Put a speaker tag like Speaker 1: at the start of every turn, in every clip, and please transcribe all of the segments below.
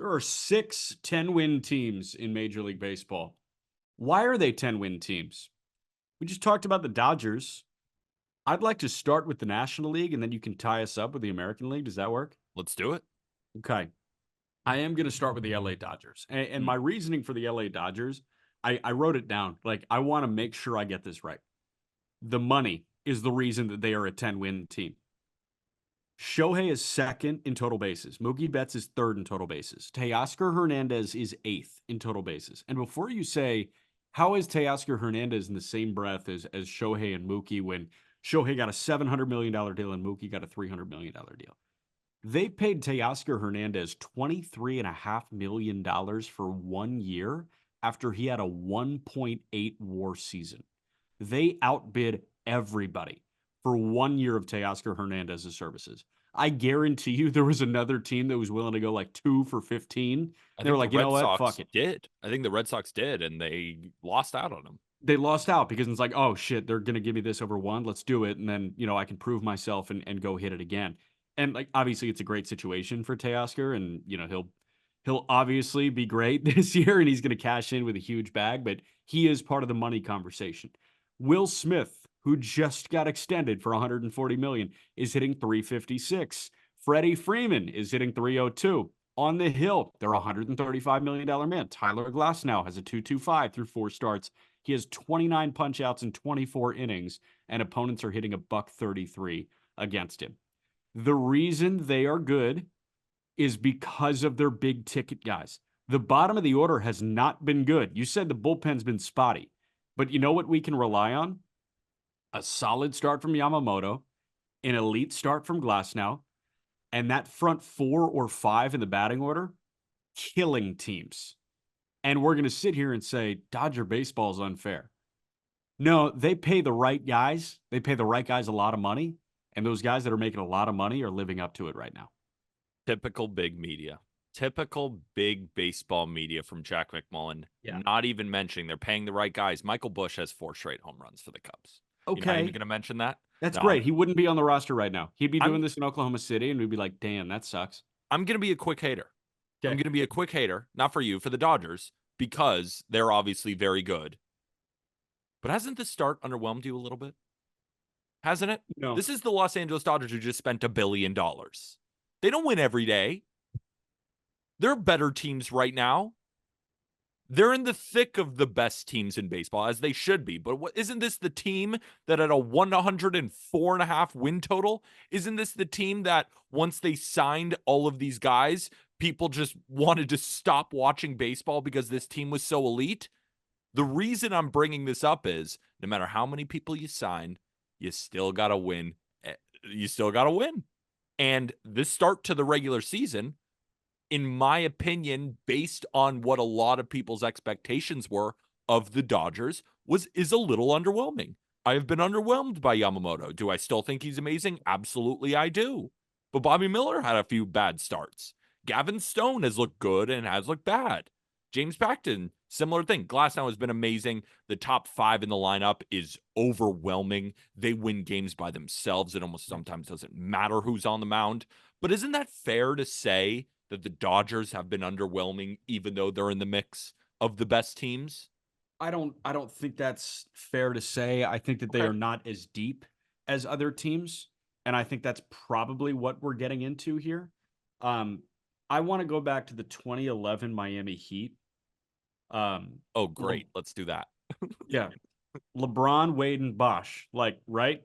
Speaker 1: There are 6 10-win teams in Major League Baseball. Why are they 10-win teams? We just talked about the Dodgers. I'd like to start with the National League, and then you can tie us up with the American League. Does that work?
Speaker 2: Let's do it.
Speaker 1: Okay. I am going to start with the LA Dodgers. And my reasoning for the LA Dodgers, I wrote it down. Like, I want to make sure I get this right. The money is the reason that they are a 10-win team. Shohei is second in total bases. Mookie Betts is third in total bases. Teoscar Hernandez is eighth in total bases. And before you say, how is Teoscar Hernandez in the same breath as Shohei and Mookie when Shohei got a $700 million deal and Mookie got a $300 million deal? They paid Teoscar Hernandez $23.5 million for 1 year after he had a 1.8 WAR season. They outbid everybody for 1 year of Teoscar Hernandez's services. I guarantee you there was another team that was willing to go like 2 for 15. They were like, you know what? Fuck it.
Speaker 2: I think the Red Sox did, and they lost out on him.
Speaker 1: They lost out because it's like, oh shit, they're going to give me this over 1. Let's do it. And then, I can prove myself and go hit it again. And like, obviously it's a great situation for Teoscar, and he'll obviously be great this year, and he's going to cash in with a huge bag, but he is part of the money conversation. Will Smith, who just got extended for $140 million, is hitting .356. Freddie Freeman is hitting .302. On the hill, they're a $135 million man. Tyler Glasnow has a .225 through 4 starts. He has 29 punch-outs in 24 innings, and opponents are hitting a $133 against him. The reason they are good is because of their big ticket guys. The bottom of the order has not been good. You said the bullpen's been spotty, but you know what we can rely on? A solid start from Yamamoto, an elite start from Glasnow, and that front 4 or 5 in the batting order, killing teams. And we're going to sit here and say, Dodger baseball is unfair. No, they pay the right guys. They pay the right guys a lot of money. And those guys that are making a lot of money are living up to it right now.
Speaker 2: Typical big media. Typical big baseball media from Jack McMullen.
Speaker 1: Yeah.
Speaker 2: Not even mentioning they're paying the right guys. Michael Busch has 4 straight home runs for the Cubs.
Speaker 1: Okay.
Speaker 2: You're not even going to mention that?
Speaker 1: That's great. He wouldn't be on the roster right now. He'd be doing this in Oklahoma City, and we'd be like, damn, that sucks.
Speaker 2: I'm going to be a quick hater.
Speaker 1: Okay.
Speaker 2: I'm going to be a quick hater, not for you, for the Dodgers, because they're obviously very good. But hasn't this start underwhelmed you a little bit? Hasn't it?
Speaker 1: No.
Speaker 2: This is the Los Angeles Dodgers who just spent $1 billion. They don't win every day. They're better teams right now. They're in the thick of the best teams in baseball, as they should be. But isn't this the team that at a 104.5 win total? Isn't this the team that once they signed all of these guys, people just wanted to stop watching baseball because this team was so elite? The reason I'm bringing this up is no matter how many people you sign, you still got to win. You still got to win. And this start to the regular season, in my opinion, based on what a lot of people's expectations were of the Dodgers, is a little underwhelming. I have been underwhelmed by Yamamoto. Do I still think he's amazing? Absolutely, I do. But Bobby Miller had a few bad starts. Gavin Stone has looked good and has looked bad. James Paxton, similar thing. Glasnow has been amazing. The top 5 in the lineup is overwhelming. They win games by themselves. It almost sometimes doesn't matter who's on the mound. But isn't that fair to say that the Dodgers have been underwhelming, even though they're in the mix of the best teams?
Speaker 1: I don't think that's fair to say. I think that they are not as deep as other teams, and I think that's probably what we're getting into here. I want to go back to the 2011 Miami Heat.
Speaker 2: Oh, great. Let's do that.
Speaker 1: Yeah. LeBron, Wade, and Bosh. Right?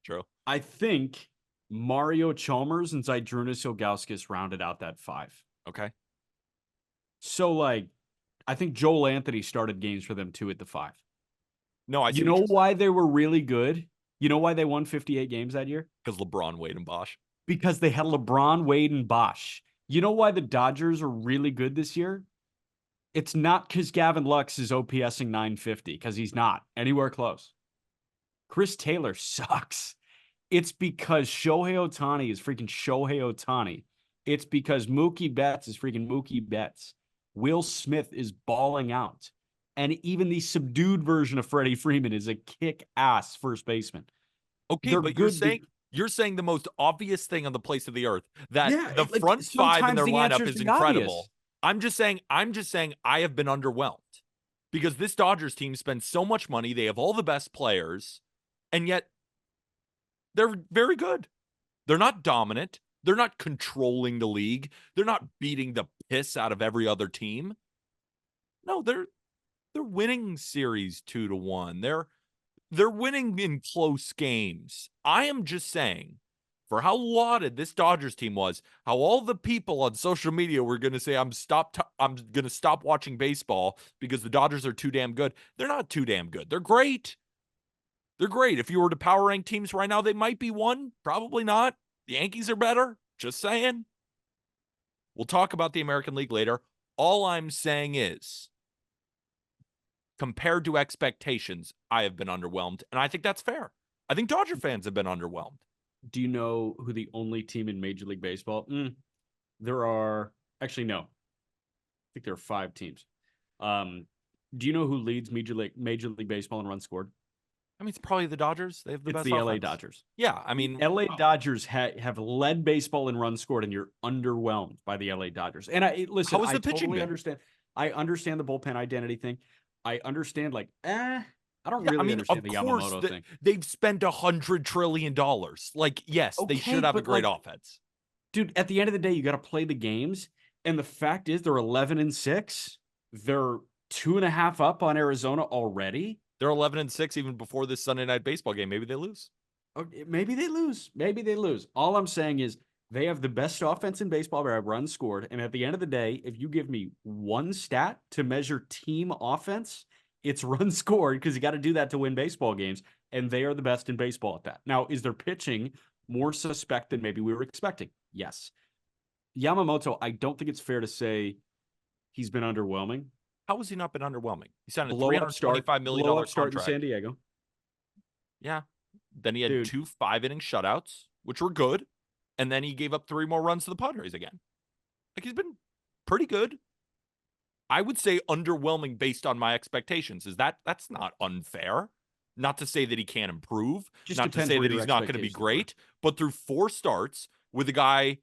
Speaker 2: True.
Speaker 1: I think Mario Chalmers and Zydrunas Ilgauskas rounded out that 5.
Speaker 2: Okay.
Speaker 1: So, I think Joel Anthony started games for them too at the 5.
Speaker 2: No,
Speaker 1: You know why they were really good? You know why they won 58 games that year?
Speaker 2: Because LeBron, Wade, and Bosh.
Speaker 1: Because they had LeBron, Wade, and Bosh. You know why the Dodgers are really good this year? It's not because Gavin Lux is OPSing 950, because he's not anywhere close. Chris Taylor sucks. It's because Shohei Ohtani is freaking Shohei Ohtani. It's because Mookie Betts is freaking Mookie Betts. Will Smith is balling out. And even the subdued version of Freddie Freeman is a kick-ass first baseman.
Speaker 2: Okay, but you're saying the most obvious thing on the place of the earth, that the front 5 in their lineup is incredible. I'm just saying I have been underwhelmed because this Dodgers team spends so much money. They have all the best players, and yet they're very good. They're not dominant. They're not controlling the league. They're not beating the piss out of every other team. No, they're winning series 2-1. They're winning in close games. I am just saying, for how lauded this Dodgers team was, how all the people on social media were going to say I'm going to stop watching baseball because the Dodgers are too damn good. They're not too damn good. They're great. They're great. If you were to power rank teams right now, they might be one, probably not. The Yankees are better. Just saying. We'll talk about the American League later. All I'm saying is, compared to expectations, I have been underwhelmed, and I think that's fair. I think Dodger fans have been underwhelmed.
Speaker 1: Do you know who the only team in Major League Baseball? There are actually no. I think there are 5 teams. Do you know who leads Major League Baseball in runs scored?
Speaker 2: I mean, it's probably the Dodgers. They have the
Speaker 1: It's
Speaker 2: best
Speaker 1: the LA
Speaker 2: offense.
Speaker 1: Dodgers.
Speaker 2: Yeah, I mean,
Speaker 1: LA Dodgers have led baseball in runs scored, and you're underwhelmed by the LA Dodgers. And listen,
Speaker 2: how has
Speaker 1: I
Speaker 2: the pitching
Speaker 1: totally
Speaker 2: been?
Speaker 1: understand. I understand the bullpen identity thing. I understand, I don't
Speaker 2: Yeah, I
Speaker 1: really
Speaker 2: mean,
Speaker 1: understand
Speaker 2: of
Speaker 1: the
Speaker 2: course,
Speaker 1: Yamamoto thing.
Speaker 2: they've spent $100 trillion. Like, yes, they
Speaker 1: Okay,
Speaker 2: should have a
Speaker 1: but
Speaker 2: great offense.
Speaker 1: dude, at the end of the day, you got to play the games. And the fact is, they're 11-6. They're 2.5 up on Arizona already.
Speaker 2: They're 11-6 even before this Sunday night baseball game. Maybe they lose.
Speaker 1: Okay, maybe they lose. Maybe they lose. All I'm saying is they have the best offense in baseball by runs scored. And at the end of the day, if you give me one stat to measure team offense, it's runs scored because you got to do that to win baseball games. And they are the best in baseball at that. Now, is their pitching more suspect than maybe we were expecting? Yes. Yamamoto, I don't think it's fair to say he's been underwhelming.
Speaker 2: How has he not been underwhelming? He signed a
Speaker 1: Blow
Speaker 2: $325 million
Speaker 1: up start in
Speaker 2: contract.
Speaker 1: San Diego.
Speaker 2: Yeah. Then he had
Speaker 1: Dude,
Speaker 2: 2 5-inning shutouts, which were good. And then he gave up 3 more runs to the Padres again. Like, he's been pretty good. I would say underwhelming based on my expectations. That's not unfair. Not to say that he can't improve,
Speaker 1: just
Speaker 2: not to
Speaker 1: depends
Speaker 2: say
Speaker 1: where
Speaker 2: that
Speaker 1: your
Speaker 2: he's not going to be
Speaker 1: expectations were.
Speaker 2: great, but through 4 starts with a guy,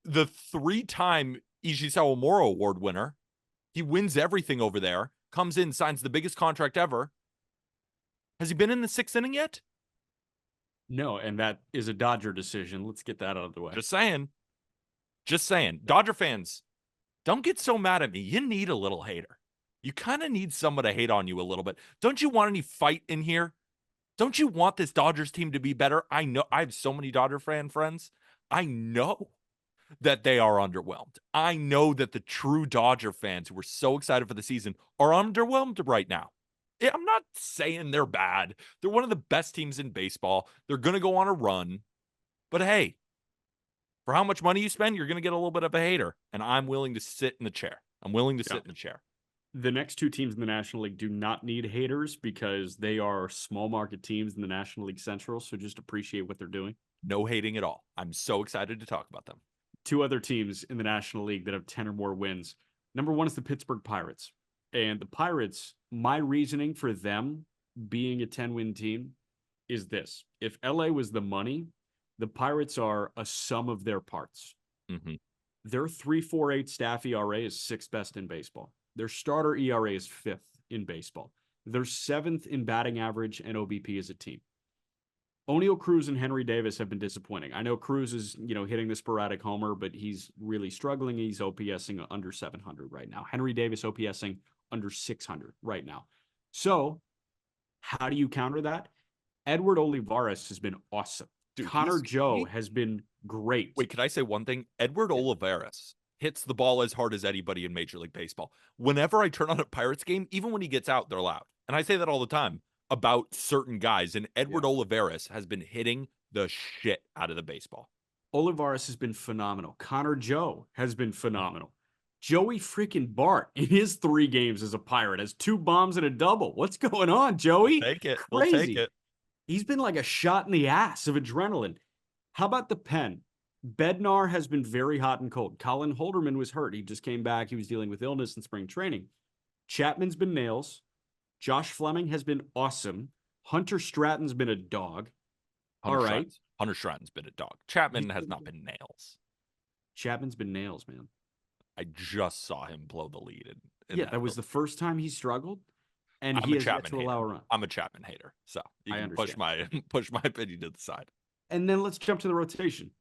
Speaker 2: the 3-time Ichisawa Moro Award winner, he wins everything over there, comes in, signs the biggest contract ever. Has he been in the 6th inning yet?
Speaker 1: No, and that is a Dodger decision. Let's get that out of the way.
Speaker 2: Just saying. Just saying. Dodger fans, don't get so mad at me. You need a little hater. You kind of need someone to hate on you a little bit. Don't you want any fight in here? Don't you want this Dodgers team to be better? I know I have so many Dodger fan friends. I know that they are underwhelmed. I know that the true Dodger fans who were so excited for the season are underwhelmed right now. I'm not saying they're bad. They're one of the best teams in baseball. They're going to go on a run. But hey, for how much money you spend, you're going to get a little bit of a hater. And I'm willing to sit in the chair. I'm willing to sit in the chair.
Speaker 1: The next 2 teams in the National League do not need haters because they are small market teams in the National League Central. So just appreciate what they're doing.
Speaker 2: No hating at all. I'm so excited to talk about them.
Speaker 1: 2 other teams in the National League that have 10 or more wins. Number 1 is the Pittsburgh Pirates. And the Pirates, my reasoning for them being a 10-win team is this. If LA was the money, the Pirates are a sum of their parts.
Speaker 2: Mm-hmm.
Speaker 1: Their 3.48 staff ERA is 6th best in baseball. Their starter ERA is 5th in baseball. They're 7th in batting average and OBP as a team. O'Neill Cruz and Henry Davis have been disappointing. I know Cruz is, hitting the sporadic homer, but he's really struggling. He's OPSing under 700 right now. Henry Davis OPSing under 600 right now. So how do you counter that? Edward Olivares has been awesome. Dude, Connor Joe has been great.
Speaker 2: Wait, can I say one thing? Edward Olivares hits the ball as hard as anybody in Major League Baseball. Whenever I turn on a Pirates game, even when he gets out, they're loud. And I say that all the time about certain guys. And Edward Olivares has been hitting the shit out of the baseball.
Speaker 1: Olivares has been phenomenal. Connor Joe has been phenomenal. Joey freaking Bart in his 3 games as a Pirate has 2 bombs and a double. What's going on, Joey?
Speaker 2: We'll take it.
Speaker 1: Crazy.
Speaker 2: We'll take it.
Speaker 1: He's been like a shot in the ass of adrenaline. How about the pen? Bednar has been very hot and cold. Colin Holderman was hurt. He just came back. He was dealing with illness in spring training. Chapman's been nails. Josh Fleming has been awesome. Hunter Stratton's been a dog. All right.
Speaker 2: Hunter Stratton's been a dog. Chapman has not been nails.
Speaker 1: Chapman's been nails, man.
Speaker 2: I just saw him blow the lead in
Speaker 1: Yeah,
Speaker 2: that
Speaker 1: that was
Speaker 2: relief.
Speaker 1: the first time he struggled, and
Speaker 2: I'm
Speaker 1: he
Speaker 2: a
Speaker 1: has yet
Speaker 2: Chapman
Speaker 1: to
Speaker 2: hater.
Speaker 1: allow a run.
Speaker 2: I'm a Chapman hater. So you
Speaker 1: I
Speaker 2: can push
Speaker 1: understand.
Speaker 2: my push my opinion to the side.
Speaker 1: And then let's jump to the rotation.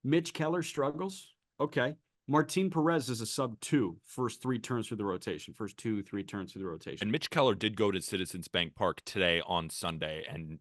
Speaker 1: Mitch Keller struggles. Okay. Martin Perez is a sub two first three turns through the rotation, first two, three turns through the rotation.
Speaker 2: And Mitch Keller did go to Citizens Bank Park today on Sunday and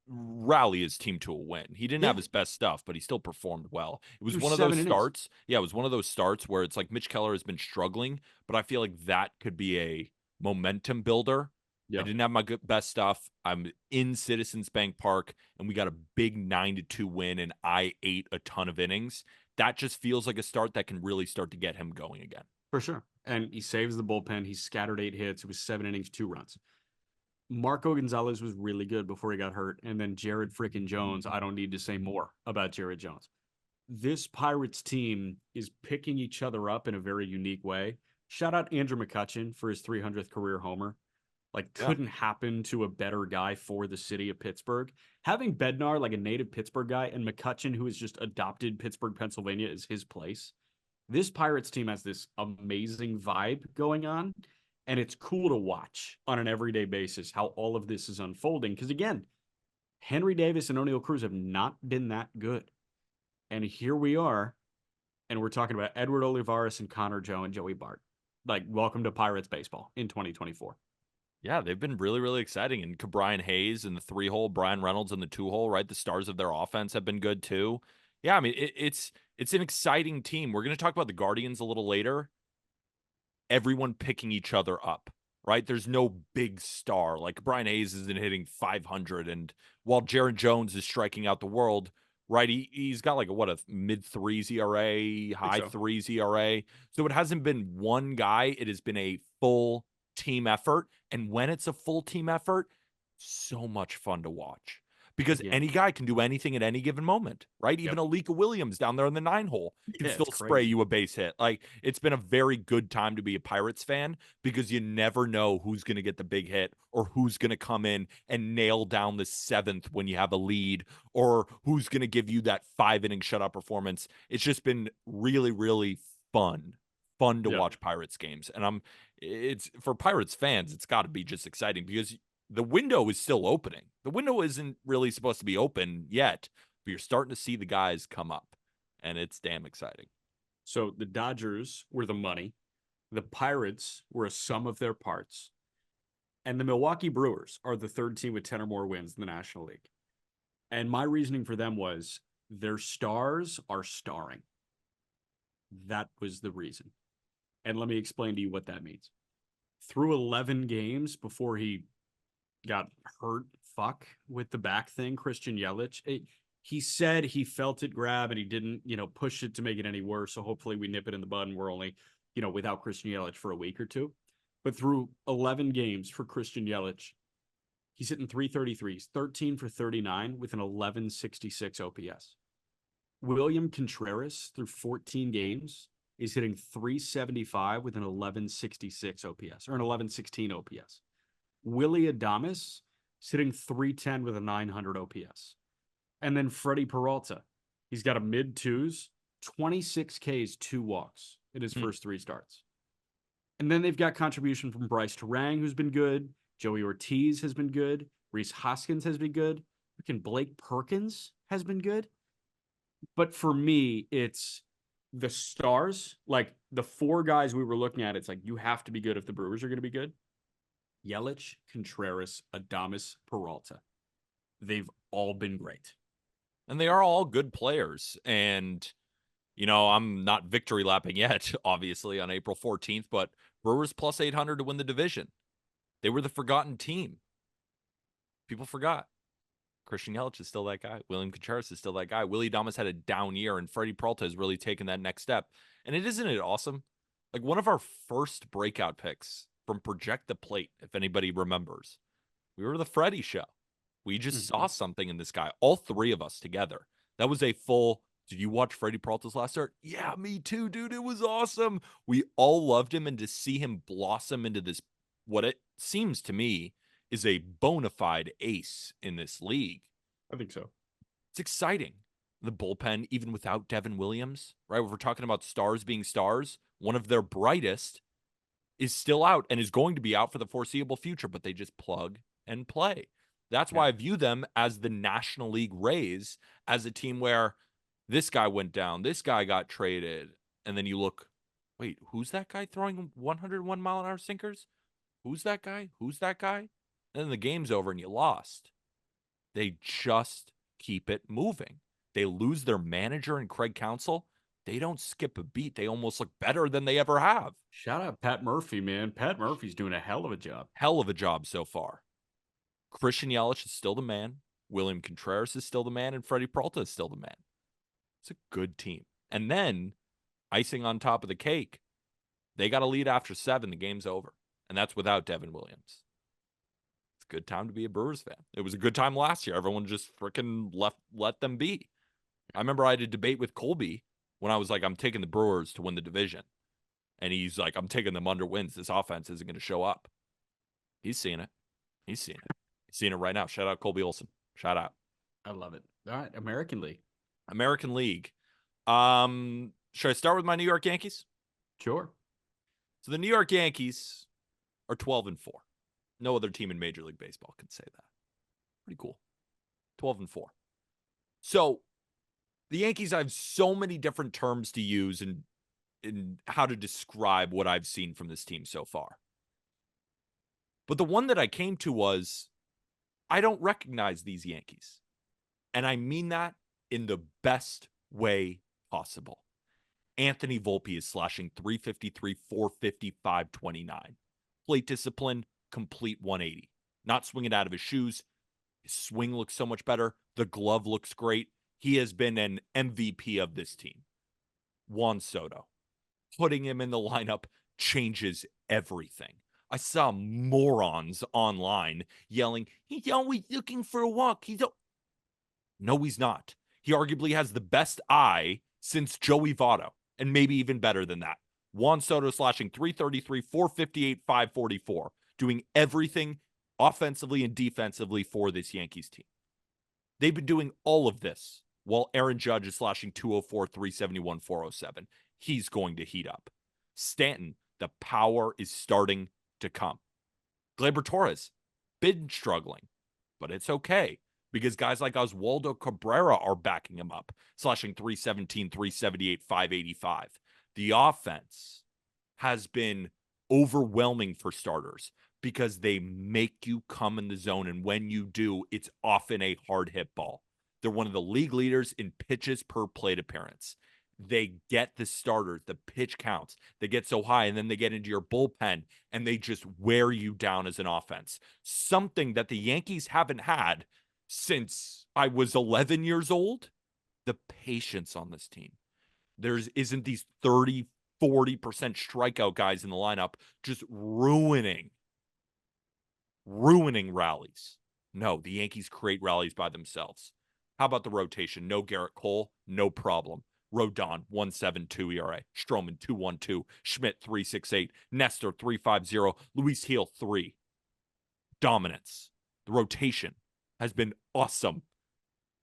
Speaker 2: rally his team to a win. He didn't
Speaker 1: Yeah,
Speaker 2: have his best stuff, but he still performed well. It was
Speaker 1: through
Speaker 2: one of those
Speaker 1: 7 innings.
Speaker 2: starts. Yeah, it was one of those starts where it's like Mitch Keller has been struggling, but I feel like that could be a momentum builder. I
Speaker 1: Yeah,
Speaker 2: didn't have my best stuff. I'm in Citizens Bank Park, and we got a big 9-2 win, and I ate a ton of innings. That just feels like a start that can really start to get him going again.
Speaker 1: for sure. And he saves the bullpen. He scattered 8 hits. It was 7 innings, 2 runs. Marco Gonzalez was really good before he got hurt. And then Jared freaking Jones. I don't need to say more about Jared Jones. This Pirates team is picking each other up in a very unique way. Shout out Andrew McCutchen for his 300th career homer. Like,
Speaker 2: Yeah.
Speaker 1: couldn't happen to a better guy for the city of Pittsburgh. Having Bednar, like a native Pittsburgh guy, and McCutchen, who has just adopted Pittsburgh, Pennsylvania, as his place. This Pirates team has this amazing vibe going on, and it's cool to watch on an everyday basis how all of this is unfolding. Because again, Henry Davis and O'Neill Cruz have not been that good. And here we are, and we're talking about Edward Olivares and Connor Joe and Joey Bart. Like, welcome to Pirates baseball in 2024.
Speaker 2: Yeah, they've been really, really exciting. And Brian Hayes in the 3-hole, Brian Reynolds in the 2-hole, right? The stars of their offense have been good too. Yeah, I mean, it's an exciting team. We're going to talk about the Guardians a little later. Everyone picking each other up, right? There's no big star. Like Brian Hayes isn't hitting 500. And while Jaron Jones is striking out the world, right? He's got like a mid threes ERA,
Speaker 1: I think
Speaker 2: high
Speaker 1: so.
Speaker 2: threes ERA. So it hasn't been one guy. It has been a full team effort. And when it's a full team effort, so much fun to watch because
Speaker 1: Yeah.
Speaker 2: any guy can do anything at any given moment, right? Even
Speaker 1: Yep.
Speaker 2: Alika Williams down there in the 9-hole can
Speaker 1: Yeah,
Speaker 2: still
Speaker 1: it's
Speaker 2: spray
Speaker 1: crazy.
Speaker 2: you a base hit. Like it's been a very good time to be a Pirates fan because you never know who's going to get the big hit or who's going to come in and nail down the seventh when you have a lead or who's going to give you that 5-inning shutout performance. It's just been really, really fun to
Speaker 1: Yeah.
Speaker 2: watch Pirates games. And it's for Pirates fans, it's got to be just exciting because the window is still opening. The window isn't really supposed to be open yet, but you're starting to see the guys come up, and it's damn exciting.
Speaker 1: So the Dodgers were the money. The Pirates were a sum of their parts. And the Milwaukee Brewers are the third team with 10 or more wins in the National League. And my reasoning for them was their stars are starring. That was the reason. And let me explain to you what that means. Through 11 games before he got hurt, with the back thing, Christian Yelich, he said he felt it grab and he didn't, push it to make it any worse. So hopefully we nip it in the bud and we're only, without Christian Yelich for a week or two. But through 11 games for Christian Yelich, he's hitting 333s, 13 for 39 with an 1166 OPS. William Contreras through 14 games is hitting 375 with an 1166 OPS or an 1116 OPS. Willie Adames is hitting 310 with a 900 OPS. And then Freddie Peralta, he's got a mid twos, 26 Ks, 2 walks in his first 3 starts. And then they've got contribution from Bryce Terang, who's been good. Joey Ortiz has been good. Reese Hoskins has been good. Freaking Blake Perkins has been good. But for me, it's the stars, like the 4 guys we were looking at. It's like you have to be good if the Brewers are going to be good. Yelich, Contreras, Adames, Peralta. They've all been great.
Speaker 2: And they are all good players. And, I'm not victory lapping yet, obviously, on April 14th, but Brewers plus 800 to win the division. They were the forgotten team. People forgot. Christian Yelich is still that guy. William Contreras is still that guy. Willie Adames had a down year, and Freddie Peralta has really taken that next step. And isn't it awesome? Like one of our first breakout picks from Project the Plate, if anybody remembers, we were the Freddie show. We just saw something in this guy, all 3 of us together. That was a full, did you watch Freddie Peralta's last start? Yeah, me too, dude. It was awesome. We all loved him, and to see him blossom into this, what it seems to me is a bona fide ace in this league.
Speaker 1: I think so.
Speaker 2: It's exciting. The bullpen, even without Devin Williams, right? If we're talking about stars being stars, one of their brightest, is still out and is going to be out for the foreseeable future, but they just plug and play. That's
Speaker 1: Yeah.
Speaker 2: why I view them as the National League Rays, as a team where this guy went down, this guy got traded, and then you look, wait, who's that guy throwing 101-mile-an-hour sinkers? Who's that guy? Who's that guy? And then the game's over and you lost. They just keep it moving. They lose their manager and Craig Counsell. They don't skip a beat. They almost look better than they ever have.
Speaker 1: Shout out Pat Murphy, man. Pat Murphy's doing a hell of a job.
Speaker 2: Hell of a job so far. Christian Yelich is still the man. William Contreras is still the man. And Freddie Peralta is still the man. It's a good team. And then, icing on top of the cake, they got a lead after 7. The game's over. And that's without Devin Williams. It's a good time to be a Brewers fan. It was a good time last year. Everyone just freaking let them be. I remember I had a debate with Colby when I was like, I'm taking the Brewers to win the division. And he's like, I'm taking them under wins. This offense isn't going to show up. He's seeing it. He's seeing it. He's seeing it right now. Shout out Colby Olson. Shout out.
Speaker 1: I love it. All right, American League.
Speaker 2: American League. Should I start with my New York Yankees?
Speaker 1: Sure.
Speaker 2: So the New York Yankees are 12-4. No other team in Major League Baseball can say that. Pretty cool. 12-4. So the Yankees, I have so many different terms to use in how to describe what I've seen from this team so far. But the one that I came to was, I don't recognize these Yankees. And I mean that in the best way possible. Anthony Volpe is slashing 353, 450, 529. Plate discipline, complete 180. Not swinging out of his shoes. His swing looks so much better. The glove looks great. He has been an MVP of this team. Juan Soto. Putting him in the lineup changes everything. I saw morons online yelling, he's always looking for a walk. No, he's not. He arguably has the best eye since Joey Votto, and maybe even better than that. Juan Soto slashing 333, 458, 544, doing everything offensively and defensively for this Yankees team. They've been doing all of this while Aaron Judge is slashing 204, 371, 407. He's going to heat up. Stanton, the power is starting to come. Gleyber Torres, been struggling, but it's okay because guys like Oswaldo Cabrera are backing him up, slashing 317, 378, 585. The offense has been overwhelming for starters because they make you come in the zone, and when you do, it's often a hard hit ball. They're one of the league leaders in pitches per plate appearance. They get the starters, the pitch counts. They get so high, and then they get into your bullpen, and they just wear you down as an offense. Something that the Yankees haven't had since I was 11 years old. The patience on this team. There isn't these 30, 40% strikeout guys in the lineup just ruining rallies. No, the Yankees create rallies by themselves. How about the rotation? No Garrett Cole, no problem. Rodon, 1.72 ERA. Stroman, 2.12. Schmidt, 3.68. Nestor, 3.50. Luis Gil, 3. Dominance. The rotation has been awesome.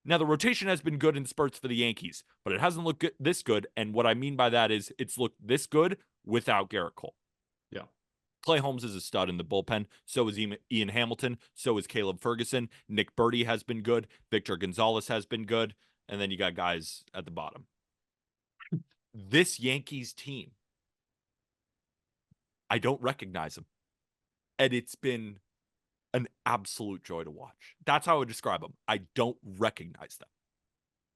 Speaker 2: Now, the rotation has been good in spurts for the Yankees, but it hasn't looked this good. And what I mean by that is it's looked this good without Garrett Cole.
Speaker 1: Yeah.
Speaker 2: Clay Holmes is a stud in the bullpen. So is Ian Hamilton. So is Caleb Ferguson. Nick Birdie has been good. Victor Gonzalez has been good. And then you got guys at the bottom. This Yankees team, I don't recognize them. And it's been an absolute joy to watch. That's how I would describe them. I don't recognize them.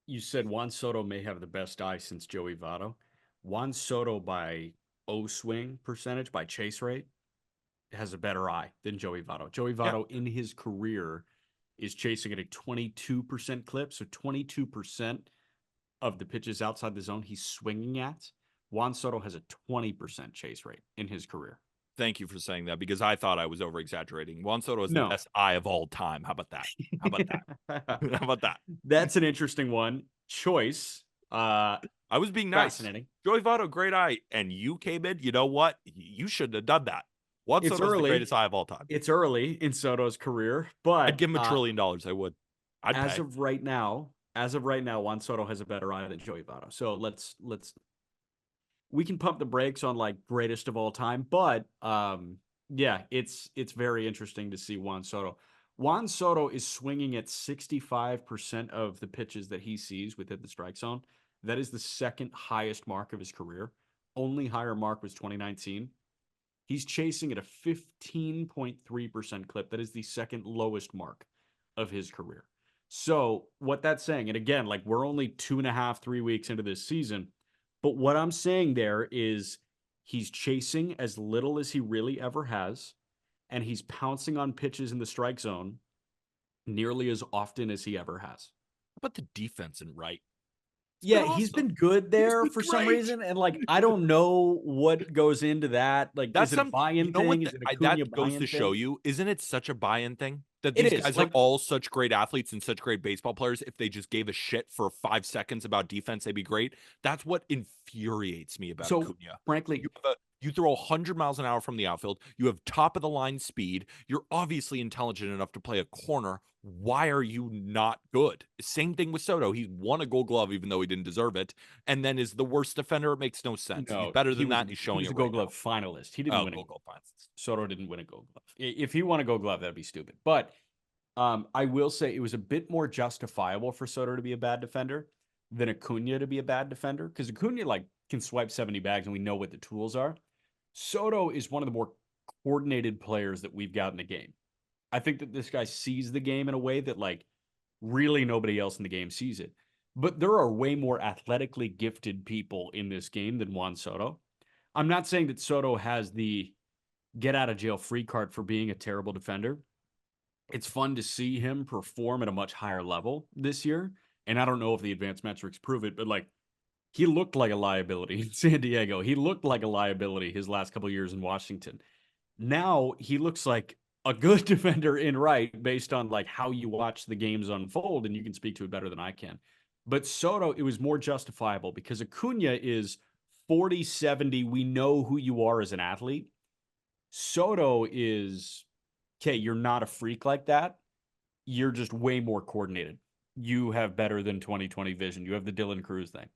Speaker 1: You said Juan Soto may have the best eye since Joey Votto. Juan Soto by O-swing percentage, by chase rate, has a better eye than Joey Votto. Joey Votto in his career is chasing at a 22% clip. So 22% of the pitches outside the zone he's swinging at. Juan Soto has a 20% chase rate in his career.
Speaker 2: Thank you for saying that because I thought I was over exaggerating. Juan Soto is the
Speaker 1: No.
Speaker 2: best eye of all time. How about that? How about that? How about that?
Speaker 1: That's an interesting one. Choice.
Speaker 2: I was being nice.
Speaker 1: Fascinating.
Speaker 2: Joey Votto, great eye. And you came in, you know what? You shouldn't have done that. Juan
Speaker 1: It's
Speaker 2: Soto's the
Speaker 1: early.
Speaker 2: greatest eye of all time.
Speaker 1: It's early in Soto's career, but
Speaker 2: I'd give him $1 trillion. I would.
Speaker 1: As of right now, Juan Soto has a better eye than Joey Votto. So let's we can pump the brakes on like greatest of all time, but yeah, it's very interesting to see Juan Soto. Juan Soto is swinging at 65% of the pitches that he sees within the strike zone. That is the second highest mark of his career. Only higher mark was 2019. He's chasing at a 15.3% clip. That is the second lowest mark of his career. So, what that's saying, and again, like we're only 2.5, 3 weeks into this season, but what I'm saying there is he's chasing as little as he really ever has, and he's pouncing on pitches in the strike zone nearly as often as he ever has.
Speaker 2: But the defense in right, it's been
Speaker 1: Yeah, he's
Speaker 2: awesome.
Speaker 1: been good
Speaker 2: He's
Speaker 1: there
Speaker 2: been
Speaker 1: for some
Speaker 2: great.
Speaker 1: reason, and like I don't know what goes into that. Like, is
Speaker 2: That's
Speaker 1: it a
Speaker 2: some you
Speaker 1: buy-in
Speaker 2: know what
Speaker 1: thing? Is it a Cunha
Speaker 2: that goes to
Speaker 1: buy-in
Speaker 2: show
Speaker 1: thing?
Speaker 2: you, isn't it such a buy-in thing? That
Speaker 1: It
Speaker 2: these
Speaker 1: is
Speaker 2: guys are
Speaker 1: like
Speaker 2: all such great athletes and such great baseball players. If they just gave a shit for 5 seconds about defense, they'd be great. That's what infuriates me about
Speaker 1: so.
Speaker 2: Acuna.
Speaker 1: Frankly,
Speaker 2: You throw 100 miles an hour from the outfield. You have top of the line speed. You're obviously intelligent enough to play a corner. Why are you not good? Same thing with Soto. He won a Gold Glove even though he didn't deserve it, and then is the worst defender. It makes no sense. He's
Speaker 1: no,
Speaker 2: better than that, and he's
Speaker 1: he
Speaker 2: showing
Speaker 1: was
Speaker 2: it
Speaker 1: a
Speaker 2: right
Speaker 1: Gold Glove
Speaker 2: now.
Speaker 1: finalist. He didn't
Speaker 2: Oh,
Speaker 1: win a
Speaker 2: Gold Glove finals.
Speaker 1: Soto didn't win a Gold Glove. If he won a Gold Glove, that'd be stupid. But I will say it was a bit more justifiable for Soto to be a bad defender than Acuna to be a bad defender because Acuna like can swipe 70 bags and we know what the tools are. Soto is one of the more coordinated players that we've got in the game. I think that this guy sees the game in a way that like really nobody else in the game sees it. But there are way more athletically gifted people in this game than Juan Soto. I'm not saying that Soto has the get out of jail free card for being a terrible defender. It's fun to see him perform at a much higher level this year. And I don't know if the advanced metrics prove it, but like he looked like a liability in San Diego. He looked like a liability his last couple years in Washington. Now he looks like a good defender in right based on like how you watch the games unfold, and you can speak to it better than I can. But Soto, it was more justifiable because Acuna is 40, 70. We know who you are as an athlete. Soto is okay, you're not a freak like that. You're just way more coordinated. You have better than 2020 vision. You have the Dylan Cruz thing.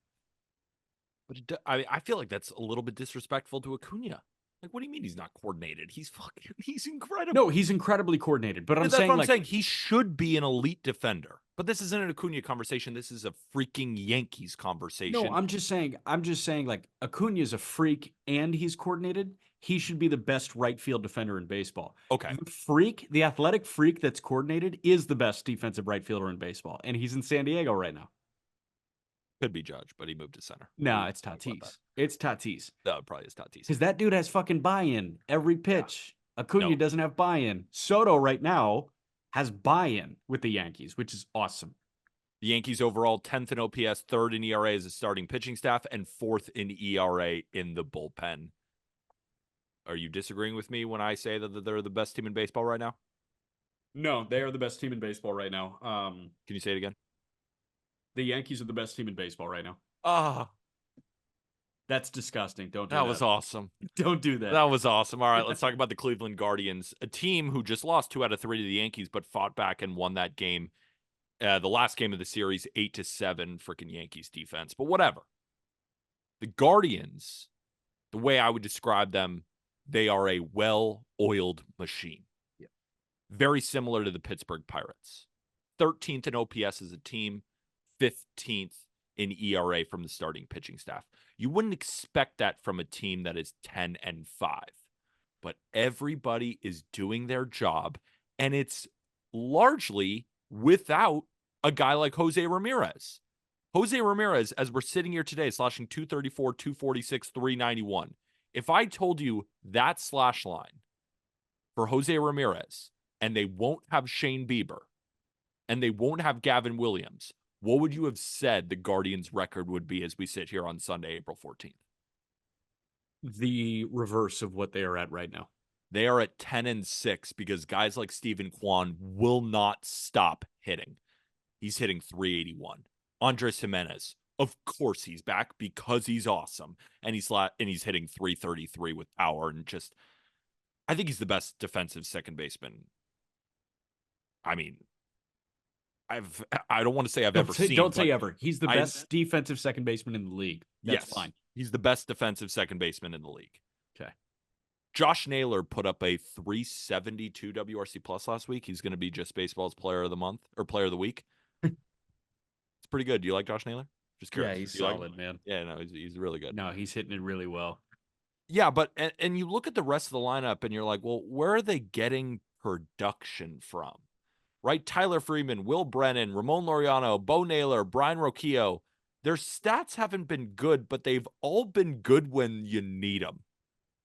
Speaker 2: But I feel like that's a little bit disrespectful to Acuna. Like, what do you mean he's not coordinated? He's fucking, he's
Speaker 1: No,
Speaker 2: incredible.
Speaker 1: he's incredibly coordinated, but I'm
Speaker 2: That's what
Speaker 1: saying
Speaker 2: I'm
Speaker 1: like
Speaker 2: saying. He should be an elite defender. But this isn't an Acuna conversation. This is a freaking Yankees
Speaker 1: no,
Speaker 2: conversation.
Speaker 1: I'm just saying like Acuna is a freak and he's coordinated. He should be the best right field defender in baseball.
Speaker 2: Okay,
Speaker 1: The freak, the athletic freak that's coordinated is the best defensive right fielder in baseball, and he's in San Diego right now.
Speaker 2: could be Judge, but he moved to center.
Speaker 1: No,
Speaker 2: We
Speaker 1: it's
Speaker 2: talk about that.
Speaker 1: Tatis. It's Tatis.
Speaker 2: That probably is Tatis.
Speaker 1: Because that dude has fucking buy-in every
Speaker 2: Yeah.
Speaker 1: pitch. Acuna
Speaker 2: No,
Speaker 1: doesn't have buy-in. Soto right now has buy-in with the Yankees, which is awesome.
Speaker 2: the Yankees overall 10th in OPS, third in ERA as a starting pitching staff, and fourth in ERA in the bullpen. Are you disagreeing with me when I say that they're the best team in baseball right now?
Speaker 1: No, they are the best team in baseball right now.
Speaker 2: Can you say it again?
Speaker 1: The Yankees are the best team in baseball right now.
Speaker 2: Ah,
Speaker 1: That's disgusting. Don't do
Speaker 2: that was
Speaker 1: that.
Speaker 2: awesome.
Speaker 1: Don't do that.
Speaker 2: That was awesome. All right, let's talk about the Cleveland Guardians, a team who just lost 2 out of 3 to the Yankees, but fought back and won that game. The last game of the series, 8-7, freaking Yankees defense. But whatever. The Guardians, the way I would describe them, they are a well-oiled machine.
Speaker 1: Yeah.
Speaker 2: Very similar to the Pittsburgh Pirates. 13th in OPS as a team, 15th in ERA from the starting pitching staff. You wouldn't expect that from a team that is 10-5, but everybody is doing their job, and it's largely without a guy like Jose Ramirez. Jose Ramirez, as we're sitting here today, slashing 234, 246, 391. If I told you that slash line for Jose Ramirez, and they won't have Shane Bieber, and they won't have Gavin Williams, what would you have said the Guardians' record would be as we sit here on Sunday, April 14th?
Speaker 1: The reverse of what they are at right now.
Speaker 2: They are at 10-6 because guys like Steven Kwan will not stop hitting. He's hitting 381. Andres Jimenez, of course he's back because he's awesome, and he's hitting 333 with power, and just I think he's the best defensive second baseman. I mean, I don't want to say I've ever seen,
Speaker 1: Don't
Speaker 2: but
Speaker 1: say ever. He's the
Speaker 2: I
Speaker 1: best defensive second baseman in the league. That's
Speaker 2: yes,
Speaker 1: fine.
Speaker 2: he's the best defensive second baseman in the league.
Speaker 1: Okay.
Speaker 2: Josh Naylor put up a 372 WRC plus last week. He's going to be just baseball's player of the month or player of the week. It's pretty good. Do you like Josh Naylor? Just
Speaker 1: Yeah,
Speaker 2: curious.
Speaker 1: he's
Speaker 2: Do you like him?
Speaker 1: solid, man.
Speaker 2: Yeah, no, he's really good.
Speaker 1: No, he's hitting it really well.
Speaker 2: Yeah, but and you look at the rest of the lineup and you're like, well, where are they getting production from? Right? Tyler Freeman, Will Brennan, Ramon Laureano, Bo Naylor, Brian Roquillo. Their stats haven't been good, but they've all been good when you need them.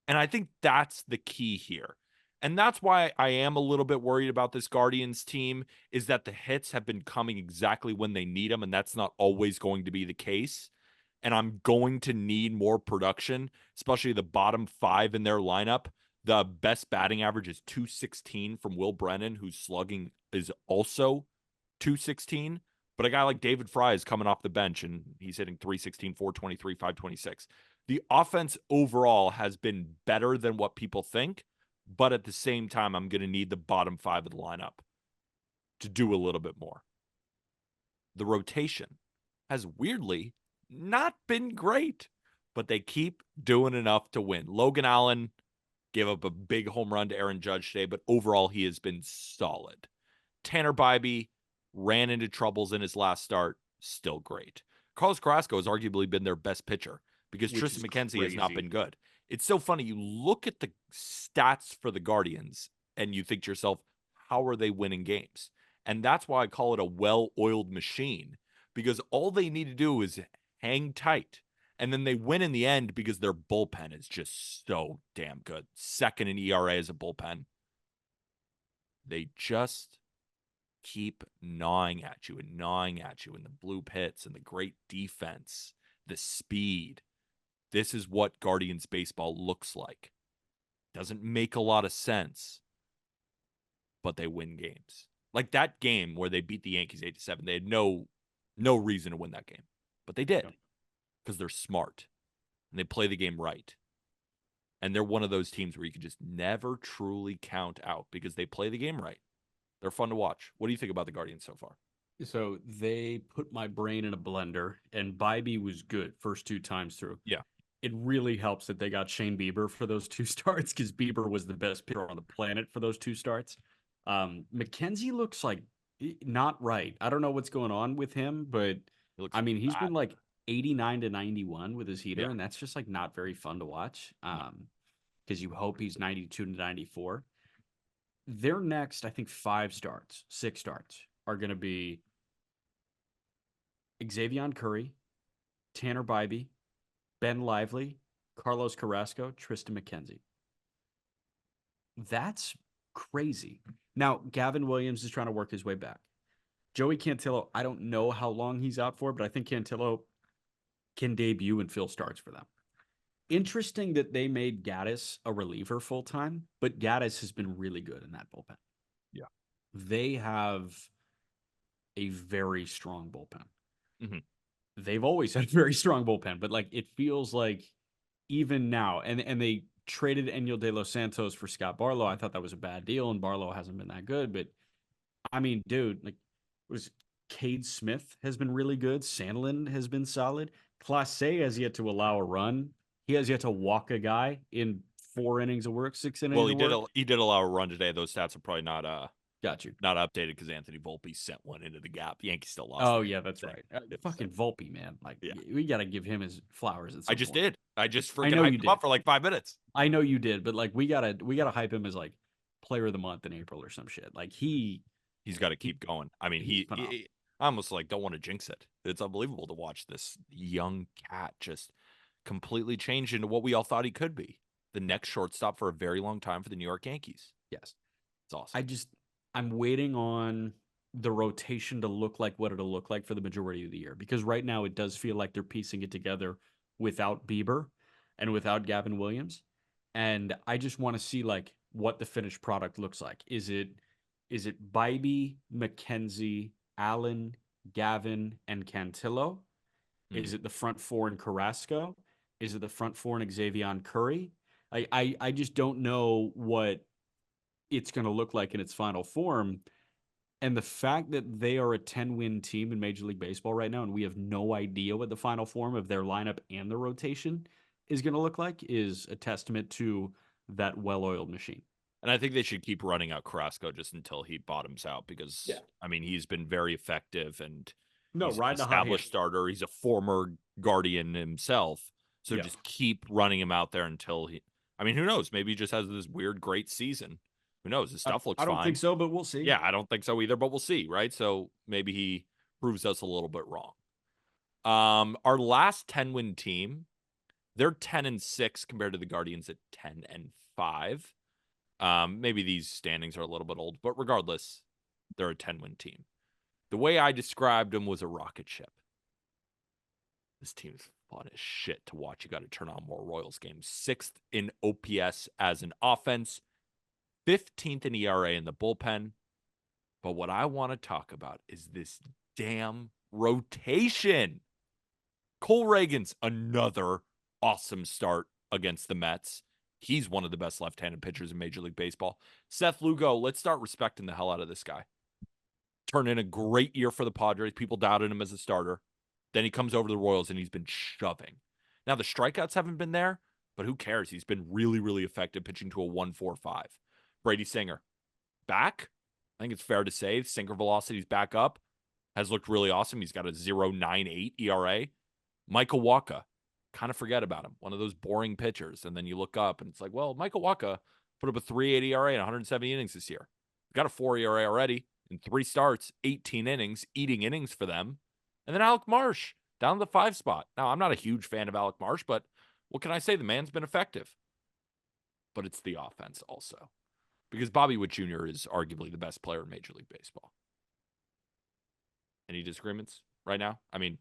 Speaker 2: And I think that's the key here. And that's why I am a little bit worried about this Guardians team is that the hits have been coming exactly when they need them, and that's not always going to be the case. And I'm going to need more production, especially the bottom five in their lineup. The best batting average is 216 from Will Brennan, whose slugging is also 216. But a guy like David Fry is coming off the bench and he's hitting 316, 423, 526. The offense overall has been better than what people think. But at the same time, I'm going to need the bottom five of the lineup to do a little bit more. The rotation has weirdly not been great, but they keep doing enough to win. Logan Allen gave up a big home run to Aaron Judge today, but overall, he has been solid. Tanner Bybee ran into troubles in his last start, still great. Carlos Carrasco has arguably been their best pitcher because
Speaker 1: Which
Speaker 2: Tristan
Speaker 1: is
Speaker 2: McKenzie has not
Speaker 1: crazy.
Speaker 2: been good. It's so funny. You look at the stats for the Guardians and you think to yourself, how are they winning games? And that's why I call it a well oiled machine because all they need to do is hang tight. And then they win in the end because their bullpen is just so damn good. Second in ERA as a bullpen. They just keep gnawing at you and gnawing at you, and the blue pits and the great defense, the speed. This is what Guardians baseball looks like. Doesn't make a lot of sense, but they win games. Like that game where they beat the Yankees 8-7. They had no reason to win that game, but they did because they're smart and they play the game right. And they're one of those teams where you can just never truly count out because they play the game right. They're fun to watch. What do you think about the Guardians so far?
Speaker 1: So they put my brain in a blender, and Bybee was good first two times through.
Speaker 2: Yeah.
Speaker 1: It really helps that they got Shane Bieber for those two starts because Bieber was the best pitcher on the planet for those two starts. McKenzie looks like not right. I don't know what's going on with him, but
Speaker 2: He looks
Speaker 1: I mean, he's
Speaker 2: bad.
Speaker 1: been like 89 to 91 with his heater,
Speaker 2: Yeah.
Speaker 1: and that's just like not very fun to watch.
Speaker 2: No.
Speaker 1: Because you hope he's 92 to 94. Their next, I think, six starts are going to be Xavier Curry, Tanner Bybee, Ben Lively, Carlos Carrasco, Tristan McKenzie. That's crazy. Now, Gavin Williams is trying to work his way back. Joey Cantillo, I don't know how long he's out for, but I think Cantillo can debut and fill starts for them. Interesting that they made Gaddis a reliever full time, but Gaddis has been really good in that bullpen.
Speaker 2: Yeah.
Speaker 1: They have a very strong bullpen.
Speaker 2: Mm-hmm.
Speaker 1: They've always had a very strong bullpen, but like it feels like even now, and they traded Enyo De Los Santos for Scott Barlow. I thought that was a bad deal, and Barlow hasn't been that good. But I mean, dude, like was Cade Smith has been really good. Sandlin has been solid. Clase has yet to allow a run. He has yet to walk a guy in 4 innings of work, 6 innings
Speaker 2: Well,
Speaker 1: of work.
Speaker 2: he did allow a run today. Those stats are probably
Speaker 1: Got you.
Speaker 2: not updated because Anthony Volpe sent one into the gap. Yankees still lost.
Speaker 1: Oh yeah, that's
Speaker 2: thing.
Speaker 1: right. Fucking Volpe, man. Like
Speaker 2: Yeah.
Speaker 1: we got to give him his flowers at
Speaker 2: I
Speaker 1: some
Speaker 2: just
Speaker 1: point.
Speaker 2: did. I just
Speaker 1: I
Speaker 2: freaking
Speaker 1: know
Speaker 2: hyped
Speaker 1: you
Speaker 2: him
Speaker 1: did.
Speaker 2: up for like 5 minutes.
Speaker 1: I know you did, but like we gotta hype him as like player of the month in April or some shit. Like
Speaker 2: He's got to keep going. I mean,
Speaker 1: he's phenomenal.
Speaker 2: I almost like don't want to jinx it. It's unbelievable to watch this young cat just completely change into what we all thought he could be. The next shortstop for a very long time for the New York Yankees.
Speaker 1: Yes.
Speaker 2: It's awesome.
Speaker 1: I'm waiting on the rotation to look like what it'll look like for the majority of the year because right now it does feel like they're piecing it together without Bieber and without Gavin Williams. And I just want to see like what the finished product looks like. Is it Bybee, McKenzie, Allen, Gavin, and Cantillo? Is it the front four in Carrasco? Is it the front four in Xavier Curry? I just don't know what it's going to look like in its final form. And the fact that they are a 10-win team in Major League Baseball right now, and we have no idea what the final form of their lineup and the rotation is going to look like, is a testament to that well-oiled machine.
Speaker 2: And I think they should keep running out Carrasco just until he bottoms out because,
Speaker 1: Yeah.
Speaker 2: I mean, he's been very effective and
Speaker 1: No,
Speaker 2: he's an
Speaker 1: riding a hot hand.
Speaker 2: established starter. He's a former Guardian himself. So
Speaker 1: Yeah.
Speaker 2: just keep running him out there until he, I mean, who knows? Maybe he just has this weird, great season. Who knows? His stuff looks
Speaker 1: I don't think
Speaker 2: fine.
Speaker 1: so, but we'll see.
Speaker 2: Yeah, I don't think so either, but we'll see, right? So maybe he proves us a little bit wrong. Our last 10-win team, they're 10-6 compared to the Guardians at 10-5. Maybe these standings are a little bit old, but regardless, they're a 10-win team. The way I described them was a rocket ship. This team's fun as shit to watch. You got to turn on more Royals games. 6th in OPS as an offense, 15th in ERA in the bullpen. But what I want to talk about is this damn rotation. Cole Reagan's another awesome start against the Mets. He's one of the best left-handed pitchers in Major League Baseball. Seth Lugo, let's start respecting the hell out of this guy. Turned in a great year for the Padres. People doubted him as a starter. Then he comes over to the Royals and he's been shoving. Now, the strikeouts haven't been there, but who cares? He's been really, really effective pitching to a 1.45. Brady Singer, back. I think it's fair to say sinker velocity's back up. Has looked really awesome. He's got a 0.98 ERA. Michael Wacha, kind of forget about him. One of those boring pitchers. And then you look up and it's like, well, Michael Wacha put up a 3.80 ERA in 170 innings this year. Got a 4 ERA already in 3 starts, 18 innings, eating innings for them. And then Alec Marsh down the 5 spot. Now, I'm not a huge fan of Alec Marsh, but what can I say? The man's been effective. But it's the offense also. Because Bobby Witt Jr. is arguably the best player in Major League Baseball. Any disagreements right now? I mean,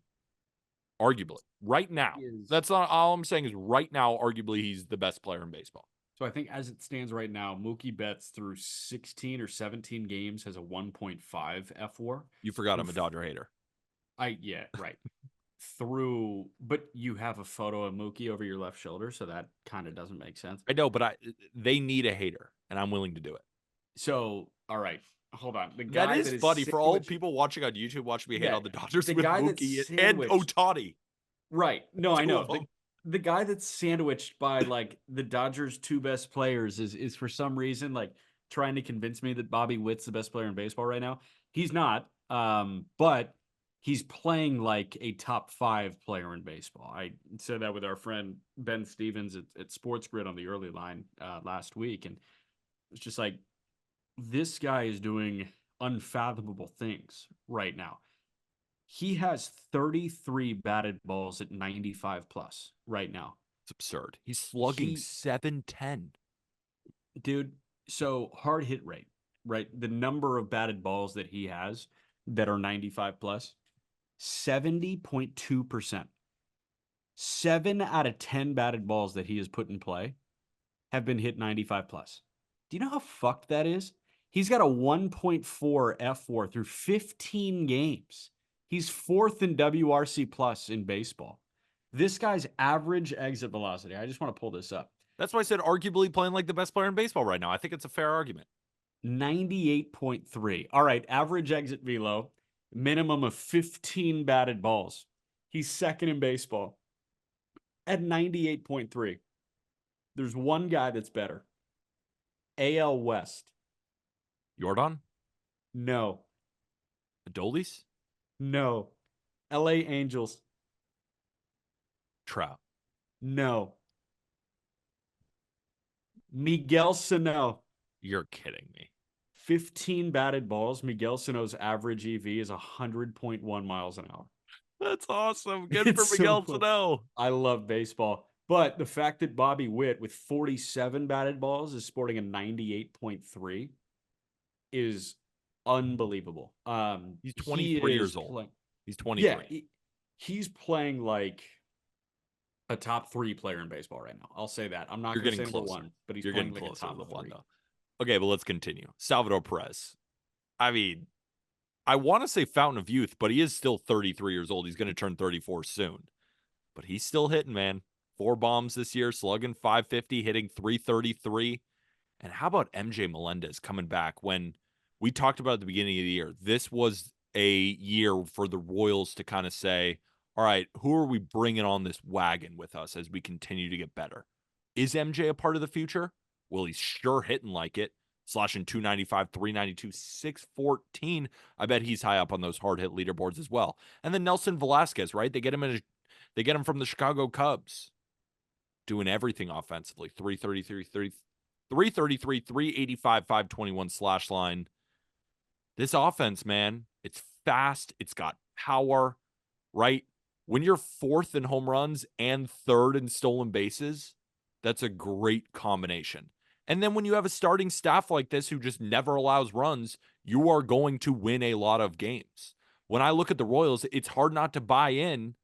Speaker 2: arguably. Right now. That's not all I'm saying is right now, arguably, he's the best player in baseball.
Speaker 1: So I think as it stands right now, Mookie Betts through 16 or 17 games has a 1.5 F4.
Speaker 2: You forgot I'm a Dodger hater.
Speaker 1: Yeah, right. But you have a photo of Mookie over your left shoulder, so that kind of doesn't make sense.
Speaker 2: I know, but they need a hater, and I'm willing to do it.
Speaker 1: So, all right, hold on. The guy
Speaker 2: that is funny for all people watching on YouTube. Watch me hate on the Dodgers with Mookie and Ohtani.
Speaker 1: Right. No, I know. The guy that's sandwiched by like the Dodgers' 2 best players is for some reason like trying to convince me that Bobby Witt's the best player in baseball right now. He's not. But he's playing like a top 5 player in baseball. I said that with our friend Ben Stevens at Sports Grid on the early line last week, and it's just like this guy is doing unfathomable things right now. He has 33 batted balls at 95 plus right now.
Speaker 2: It's absurd. He's slugging 710.
Speaker 1: Dude, so hard hit rate, right? The number of batted balls that he has that are 95 plus, 70.2%. 7 out of 10 batted balls that he has put in play have been hit 95 plus. Do you know how fucked that is? He's got a 1.4 F4 through 15 games. He's 4th in WRC plus in baseball. This guy's average exit velocity, I just want to pull this up.
Speaker 2: That's why I said arguably playing like the best player in baseball right now. I think it's a fair argument.
Speaker 1: 98.3. All right, average exit velo, minimum of 15 batted balls. He's 2nd in baseball at 98.3. There's one guy that's better. AL West.
Speaker 2: Jordan?
Speaker 1: No.
Speaker 2: Adolis?
Speaker 1: No. LA Angels.
Speaker 2: Trout.
Speaker 1: No. Miguel Sano.
Speaker 2: You're kidding me.
Speaker 1: 15 batted balls. Miguel Sano's average EV is 100.1 miles an hour.
Speaker 2: That's awesome. Good for Miguel Sano.
Speaker 1: I love baseball. But the fact that Bobby Witt with 47 batted balls is sporting a 98.3 is unbelievable.
Speaker 2: He's 23 years old. He's 23.
Speaker 1: Yeah, he's playing like a top 3 player in baseball right now. I'll say that. I'm not going to say number 1, but he's playing like a top 3.
Speaker 2: Okay, but let's continue. Salvador Perez. I mean, I want to say fountain of youth, but he is still 33 years old. He's going to turn 34 soon. But he's still hitting, man. 4 bombs this year, slugging 550, hitting 333. And how about MJ Melendez coming back when We talked about at the beginning of the year. This was a year for the Royals to kind of say, all right, who are we bringing on this wagon with us as we continue to get better? Is MJ a part of the future? Well, he's sure hitting like it, slashing 295, 392, 614. I bet he's high up on those hard hit leaderboards as well. And then Nelson Velasquez, right? They get him from the Chicago Cubs, doing everything offensively. 333, 385, 521 slash line. This offense, man, it's fast. It's got power, right? When you're fourth in home runs and third in stolen bases, that's a great combination. And then when you have a starting staff like this who just never allows runs, you are going to win a lot of games. When I look at the Royals, it's hard not to buy in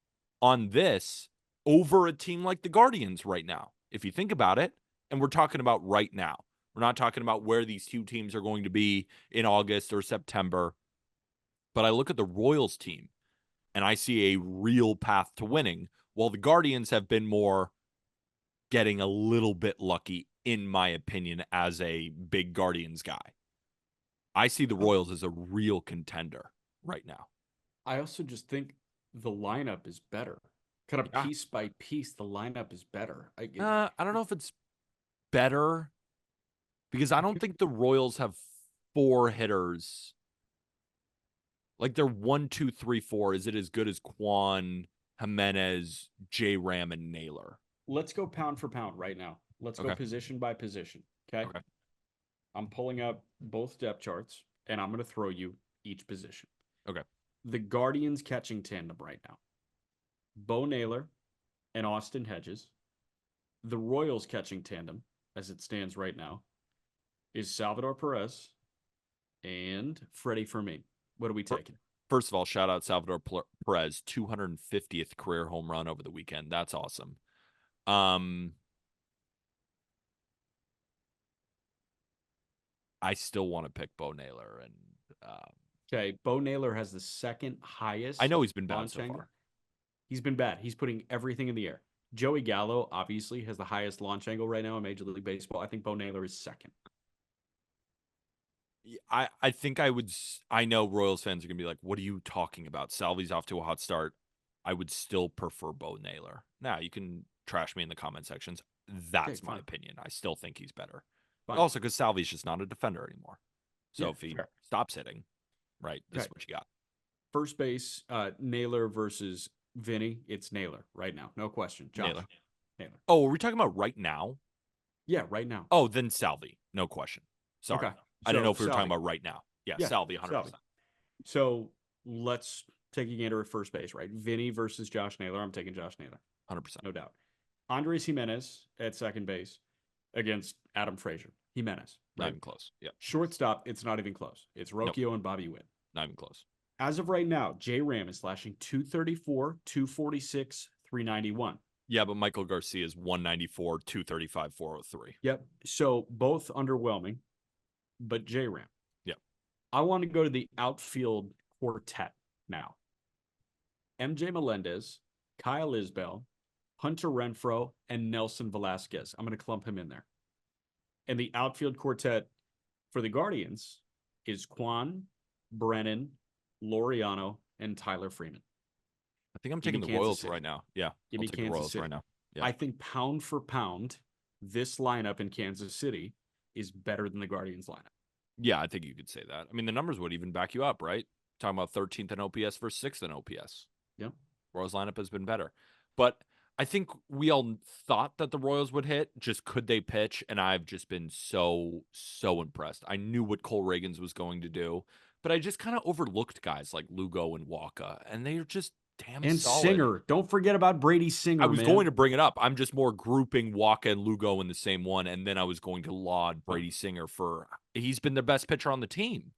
Speaker 2: on this over a team like the Guardians right now. If you think about it, and we're talking about right now. We're not talking about where these two teams are going to be in August or September. But I look at the Royals team and I see a real path to winning, while the Guardians have been more getting a little bit lucky, in my opinion, as a big Guardians guy. I see the Royals as a real contender right now.
Speaker 1: I also just think the lineup is better. Kind of piece by piece, the lineup is better.
Speaker 2: I don't know if it's better because I don't think the Royals have four hitters. Like they're 1, 2, 3, 4. Is it as good as Quan, Jimenez, J. Ram, and Naylor?
Speaker 1: Let's go pound for pound right now. Let's go position by position. Okay. I'm pulling up both depth charts and I'm going to throw you each position.
Speaker 2: Okay.
Speaker 1: The Guardians catching tandem right now: Bo Naylor and Austin Hedges. The Royals catching tandem, as it stands right now, is Salvador Perez and Freddie Fermin. What are we taking?
Speaker 2: First of all, shout out Salvador Perez, 250th career home run over the weekend. That's awesome. I still want to pick Bo Naylor. And
Speaker 1: okay, Bo Naylor has the second highest.
Speaker 2: I know he's been bad so far.
Speaker 1: He's been bad. He's putting everything in the air. Joey Gallo obviously has the highest launch angle right now in Major League Baseball. I think Bo Naylor is second.
Speaker 2: I think I know Royals fans are going to be like, what are you talking about? Salvi's off to a hot start. I would still prefer Bo Naylor. Now, you can trash me in the comment sections. That's my opinion. I still think he's better. Fine. Also, because Salvi's just not a defender anymore. So if he stops hitting, right, this is what you got.
Speaker 1: First base, Naylor versus Vinny. It's Naylor right now. No question. Josh.
Speaker 2: Naylor. Oh, are we talking about right now?
Speaker 1: Yeah, right now.
Speaker 2: Oh, then Salvi. No question. Sorry. Okay. I don't know if we were talking about right now. Yeah, Salvi, 100%. Salvi.
Speaker 1: So let's take a gander at first base, right? Vinny versus Josh Naylor. I'm taking Josh Naylor.
Speaker 2: 100%.
Speaker 1: No doubt. Andres Jimenez at second base against Adam Frazier. Jimenez.
Speaker 2: Right? Not even close. Yeah.
Speaker 1: Shortstop, it's not even close. It's Rocchio and Bobby Witt.
Speaker 2: Not even close.
Speaker 1: As of right now, J. Ram is slashing 234, 246, 391.
Speaker 2: Yeah, but Michael Garcia is 194, 235, 403.
Speaker 1: Yep. So both underwhelming, but J. Ram.
Speaker 2: Yep.
Speaker 1: I want to go to the outfield quartet now. MJ Melendez, Kyle Isbell, Hunter Renfroe, and Nelson Velasquez. I'm going to clump him in there. And the outfield quartet for the Guardians is Quan, Brennan, Laureano, and Tyler Freeman.
Speaker 2: I think I'm taking the Royals right now. Yeah,
Speaker 1: Give me Kansas City right now. Yeah. I think pound for pound, this lineup in Kansas City is better than the Guardians lineup.
Speaker 2: Yeah, I think you could say that. I mean, the numbers would even back you up, right? Talking about 13th in OPS versus 6th in OPS.
Speaker 1: Yeah.
Speaker 2: Royals lineup has been better. But I think we all thought that the Royals would hit. Just could they pitch? And I've just been so impressed. I knew what Cole Reagans was going to do, but I just kind of overlooked guys like Lugo and Waka, and they're just damn
Speaker 1: and
Speaker 2: solid.
Speaker 1: Singer. Don't forget about Brady Singer.
Speaker 2: I was going to bring it up. I'm just more grouping Waka and Lugo in the same one, and then I was going to laud Brady Singer for he's been the best pitcher on the team.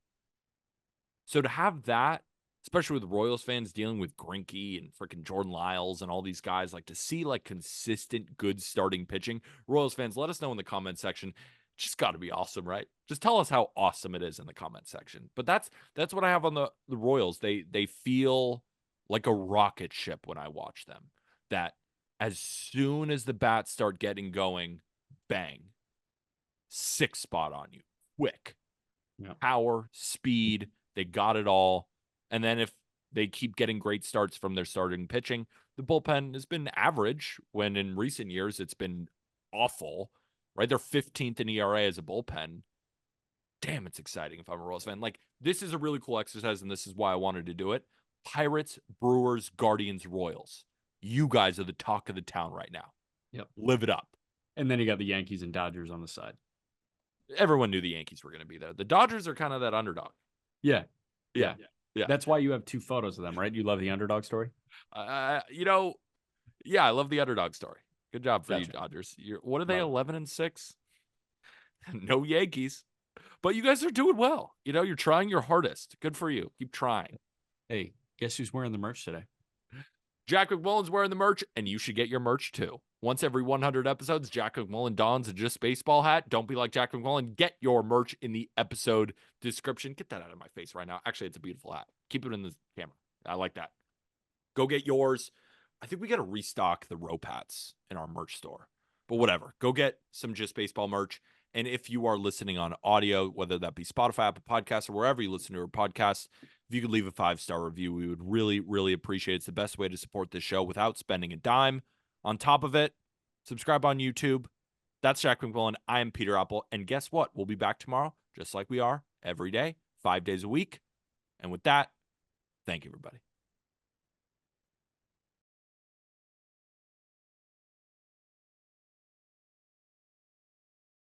Speaker 2: So to have that, especially with Royals fans dealing with Greinke and freaking Jordan Lyles and all these guys, like to see like consistent, good starting pitching. Royals fans, let us know in the comment section. Just got to be awesome, right? Just tell us how awesome it is in the comment section. But that's what I have on the Royals. They feel like a rocket ship when I watch them. That as soon as the bats start getting going, bang, 6 spot on you, quick.
Speaker 1: Yeah.
Speaker 2: Power, speed, they got it all. And then if they keep getting great starts from their starting pitching, the bullpen has been average when in recent years it's been awful, right? They're 15th in ERA as a bullpen. Damn, it's exciting if I'm a Royals fan. Like, this is a really cool exercise, and this is why I wanted to do it. Pirates, Brewers, Guardians, Royals. You guys are the talk of the town right now.
Speaker 1: Yep.
Speaker 2: Live it up.
Speaker 1: And then you got the Yankees and Dodgers on the side.
Speaker 2: Everyone knew the Yankees were going to be there. The Dodgers are kind of that underdog.
Speaker 1: Yeah.
Speaker 2: Yeah.
Speaker 1: That's why you have 2 photos of them, right? You love the underdog story?
Speaker 2: You know, yeah, I love the underdog story. Good job for you,
Speaker 1: Gotcha.
Speaker 2: Dodgers. What are they,
Speaker 1: Love it.
Speaker 2: 11-6? No Yankees. But you guys are doing well. You know, you're trying your hardest. Good for you. Keep trying.
Speaker 1: Hey, guess who's wearing the merch today?
Speaker 2: Jack McMullen's wearing the merch, and you should get your merch too. Once every 100 episodes, Jack McMullen dons a Just Baseball hat. Don't be like Jack McMullen. Get your merch in the episode description. Get that out of my face right now. Actually, it's a beautiful hat. Keep it in the camera. I like that. Go get yours. I think we got to restock the rope hats in our merch store. But whatever. Go get some Just Baseball merch. And if you are listening on audio, whether that be Spotify, Apple Podcasts, or wherever you listen to our podcast, if you could leave a 5-star review, we would really, really appreciate it. It's the best way to support this show without spending a dime. On top of it, subscribe on YouTube. That's Jack McMullen. I am Peter Apple. And guess what? We'll be back tomorrow, just like we are every day, 5 days a week. And with that, thank you, everybody.